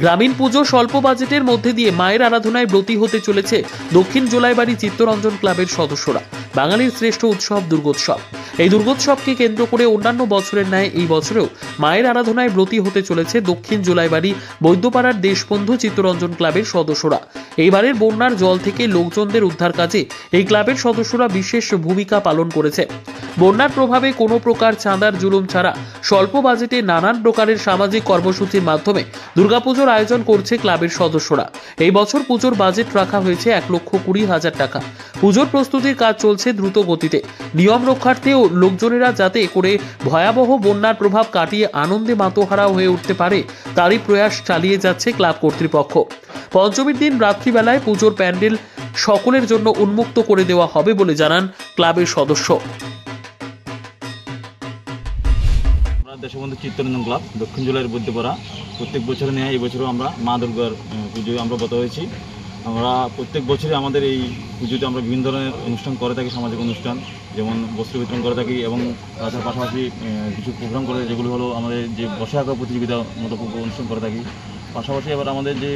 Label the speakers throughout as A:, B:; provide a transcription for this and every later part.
A: গ্রামীণ পুজো স্বল্প বাজেটের মধ্যে দিয়ে মায়ের আরাধনায় ব্রতী হতে চলেছে দক্ষিণ জোলাইবাড়ি চিত্তরঞ্জন ক্লাবের সদস্যরা। বাঙালির শ্রেষ্ঠ উৎসব দুর্গোৎসব। এই দুর্গোৎসবকে কেন্দ্র করে অন্যান্য বছরের ন্যায় এই বছরেও মায়ের আরাধনায় ব্রতী হতে চলেছে দক্ষিণ জোলাইবাড়ি বৈদ্যপাড়ার দেশবন্ধু চিত্তরঞ্জন ক্লাবের সদস্যরা। এইবারের বন্যার জল থেকে লোকজনদের উদ্ধার কাজে এই ক্লাবের সদস্যরা বিশেষ ভূমিকা পালন করেছে। বন্যার প্রভাবে কোনো প্রকার চাঁদার জুলুম ছাড়া স্বল্প বাজেটে নানান প্রকারের সামাজিক কর্মসূচির মাধ্যমে দুর্গাপুজোর আয়োজন করছে ক্লাবের সদস্যরা। এই বছর পুজোর বাজেট রাখা হয়েছে 1,20,000 টাকা। পুজোর প্রস্তুতির কাজ চলছে দ্রুত গতিতে। নিয়ম রক্ষার্থেও লোকজনেরা যাতে করে ভয়াবহ বন্যার প্রভাব কাটিয়ে আনন্দে মাতোহারা হয়ে উঠতে পারে তারই প্রয়াস চালিয়ে যাচ্ছে ক্লাব কর্তৃপক্ষ। পঞ্চমীর দিন রাত্রিবেলায় পুজোর প্যান্ডেল সকলের জন্য উন্মুক্ত করে দেওয়া হবে বলে জানান ক্লাবের সদস্য।
B: দেশবন্ধু চিত্তরঞ্জন ক্লাব দক্ষিণ জেলার বৈদ্যপাড়া প্রত্যেক বছরে নেয় এই বছরও আমরা মা দুর্গার পুজোয় আমরা ব্রত হয়েছি। আমরা প্রত্যেক বছরই আমাদের এই পুজোতে আমরা বিভিন্ন ধরনের অনুষ্ঠান করে থাকি, সামাজিক অনুষ্ঠান যেমন বস্ত্র বিতরণ করে থাকি এবং তার পাশাপাশি কিছু প্রোগ্রাম করে থাকি, যেগুলো হলো আমাদের যে বসে আঁকা প্রতিযোগিতা মতো অনুষ্ঠান করে থাকি। পাশাপাশি এবার আমাদের যে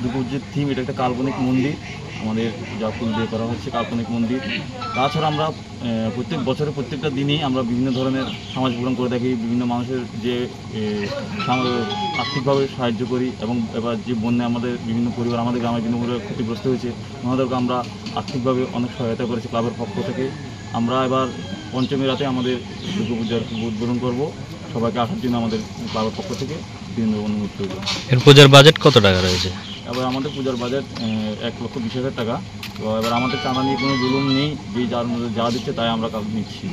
B: দুর্গাপুজোর থিম, এটা একটা কাল্পনিক মন্দির আমাদের যা ফুল দিয়ে করা হচ্ছে, কাল্পনিক মন্দির। তাছাড়া আমরা প্রত্যেক বছরে প্রত্যেকটা দিনেই আমরা বিভিন্ন ধরনের সামাজিক প্রোগ্রাম করে থাকি, বিভিন্ন মানুষের যে আর্থিকভাবে সাহায্য করি এবং এবার যে বন্যায় আমাদের বিভিন্ন পরিবার আমাদের গ্রামের বিভিন্ন পরিবার ক্ষতিগ্রস্ত হয়েছে, ওনাদেরকে আমরা আর্থিকভাবে অনেক সহায়তা করেছি ক্লাবের পক্ষ থেকে। আমরা এবার পঞ্চমী রাতে আমাদের দুর্গাপূজার উদ্বোধন করব। সবাইকে আসার জন্য আমাদের ক্লাবের পক্ষ থেকে বিভিন্ন অনুরোধ করব।
C: এর পূজার বাজেট কত টাকা রয়েছে?
B: এবার আমাদের পূজার বাজেট 1,20,000 টাকা। তো এবার আমাদের চাঁদা নিয়ে কোনো জুলুম নেই, যে যার মধ্যে যা দিচ্ছে তাই আমরা নিচ্ছি।